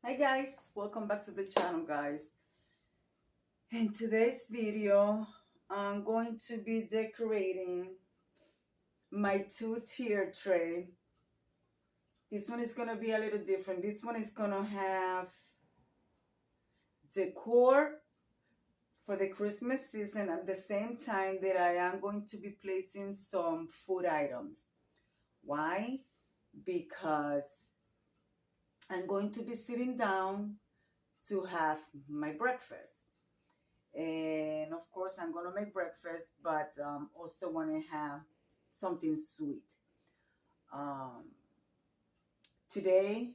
Hi guys, welcome back to the channel guys. In today's video, I'm going to be decorating my 2-tier tray. This one is going to be a little different. This one is going to have decor for the Christmas season at the same time that I am going to be placing some food items. Why? Because I'm going to be sitting down to have my breakfast. And of course, I'm going to make breakfast, but also want to have something sweet. Today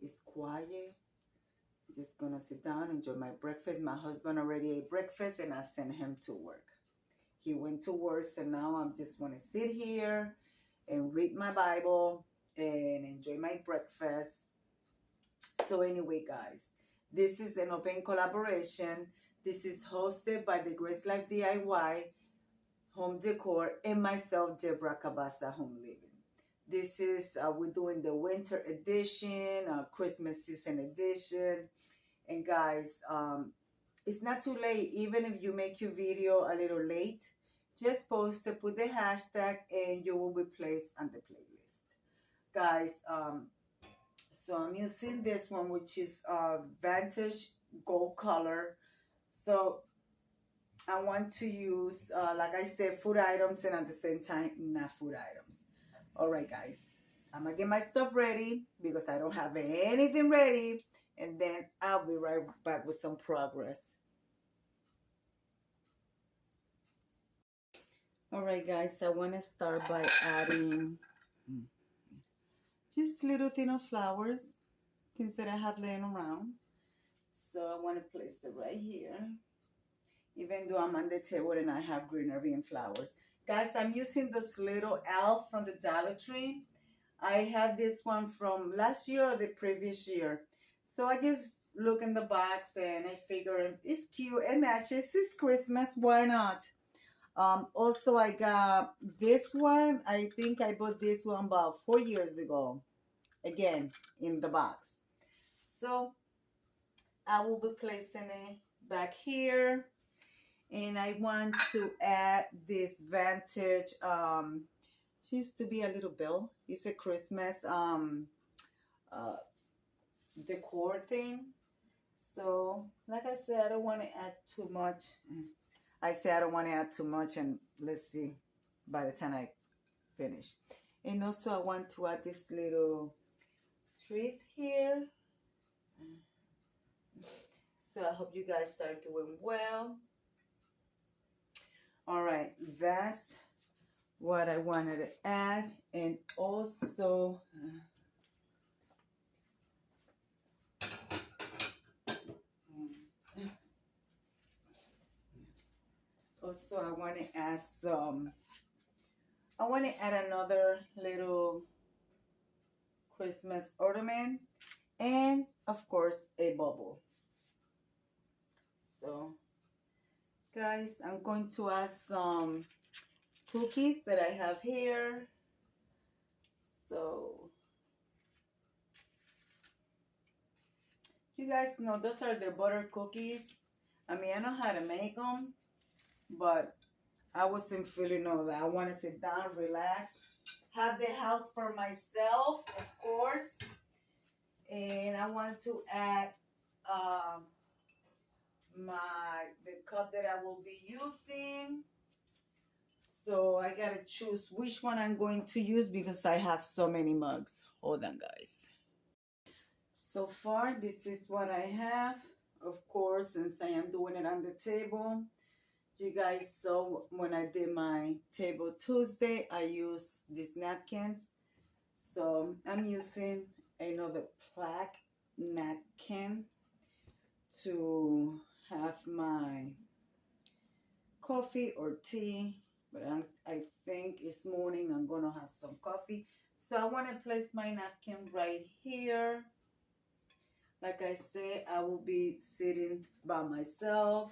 is quiet. Just going to sit down, enjoy my breakfast. My husband already ate breakfast and I sent him to work. He went to work, so now I just want to sit here and read my Bible and enjoy my breakfast. So anyway, guys, this is an open collaboration. This is hosted by the Grace Life DIY Home Decor and myself, Deborah Cabassa Home Living. This is, we're doing the winter edition, Christmas season edition. And guys, it's not too late. Even if you make your video a little late, just post it, put the hashtag, and you will be placed on the playlist. Guys, so I'm using this one, which is Vantage Gold Color. So I want to use, like I said, food items and at the same time, not food items. All right, guys. I'm going to get my stuff ready because I don't have anything ready. And then I'll be right back with some progress. All right, guys. I want to start by adding just little thin of flowers, things that I have laying around. So I want to place it right here. Even though I'm on the table and I have greenery and flowers. Guys, I'm using this little elf from the Dollar Tree. I had this one from last year or the previous year. So I just look in the box and I figure it's cute. It matches. It's Christmas. Why not? Also, I got this one. I think I bought this one about 4 years ago. Again, in the box. So I will be placing it back here. And I want to add this Vantage, she used to be a little bell. It's a Christmas decor thing. So, like I said, I don't want to add too much. I say I don't want to add too much, and let's see by the time I finish. And also, I want to add this little trees here. So, I hope you guys are doing well. All right, that's what I wanted to add. And also, I want to add I want to add another little Christmas ornament and, of course, a bubble. So, guys, I'm going to add some cookies that I have here. So, you guys know those are the butter cookies. I mean, I know how to make them, but I wasn't feeling all that. I want to sit down, relax, have the house for myself, of course. And I want to add the cup that I will be using. So I gotta choose which one I'm going to use because I have so many mugs. Hold on, guys. So far, this is what I have. Of course, since I am doing it on the table, you guys saw when I did my table Tuesday, I used these napkins. So I'm using another black napkin to have my coffee or tea. But I think it's morning. I'm going to have some coffee. So I want to place my napkin right here. Like I said, I will be sitting by myself.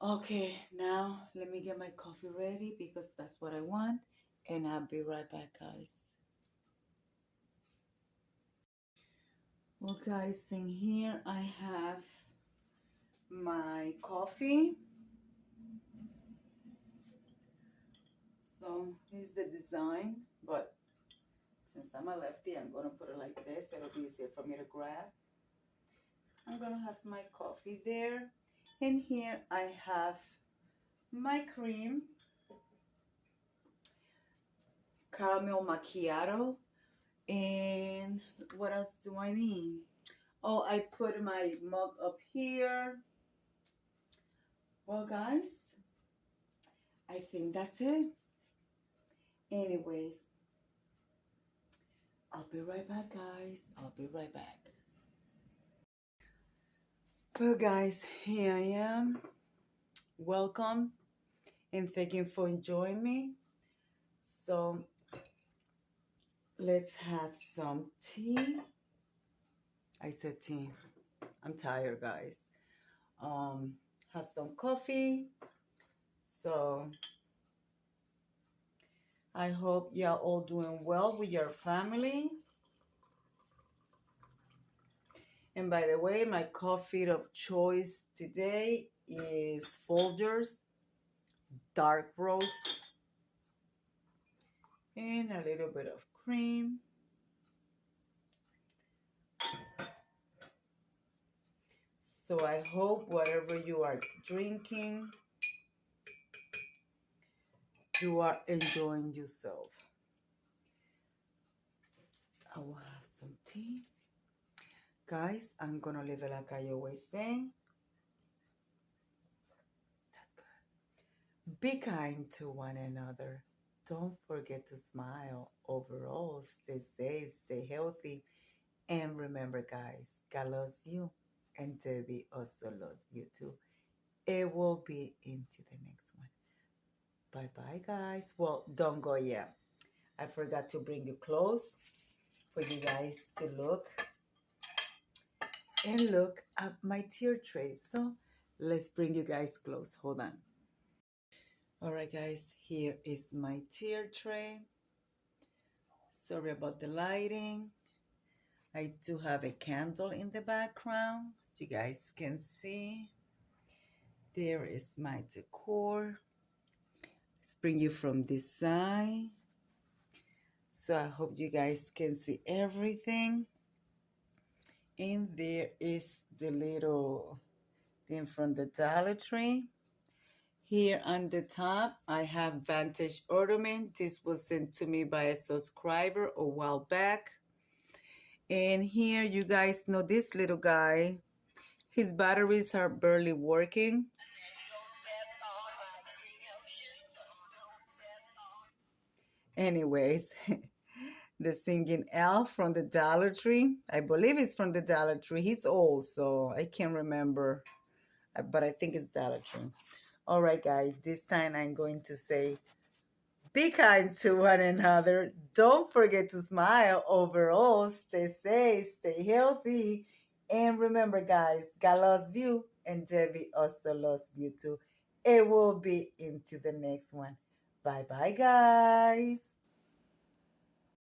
Okay, now let me get my coffee ready because that's what I want. And I'll be right back, guys. Well, guys, in here I have my coffee. So here's the design, but since I'm a lefty, I'm gonna put it like this. It'll be easier for me to grab. I'm gonna have my coffee there. And here I have my cream, caramel macchiato. And what else do I need? Oh, I put my mug up here. Well, guys, I think that's it. Anyways, I'll be right back, guys. I'll be right back. Well, guys, here I am. Welcome, and thank you for joining me. So, let's have some tea. I said tea. I'm tired, guys. Have some coffee. So, I hope you're all doing well with your family. And by the way, my coffee of choice today is Folgers dark roast and a little bit of cream. So I hope whatever you are drinking, you are enjoying yourself. I will have some tea. Guys, I'm gonna leave it like I always say. That's good. Be kind to one another. Don't forget to smile. Overall, stay safe, stay healthy. And remember, guys, God loves you. And Debbie also loves you too. It will be into the next one. Bye-bye, guys. Well, don't go yet. I forgot to bring you close for you guys to look. And look at my tier tray. So let's bring you guys close. Hold on. All right, guys. Here is my tier tray. Sorry about the lighting. I do have a candle in the background, as you guys can see. There is my decor. Let's bring you from this side. So I hope you guys can see everything. And there is the little thing from the Dollar Tree. Here on the top, I have Vantage Ornament. This was sent to me by a subscriber a while back. And here, you guys know this little guy. His batteries are barely working. Anyways, the singing elf from the Dollar Tree. I believe it's from the Dollar Tree. He's old, so I can't remember. But I think it's Dollar Tree. All right, guys. This time I'm going to say, be kind to one another. Don't forget to smile. Overall, stay safe, stay healthy. And remember, guys, God loves you. And Debbie also loves you too. It will be into the next one. Bye-bye, guys.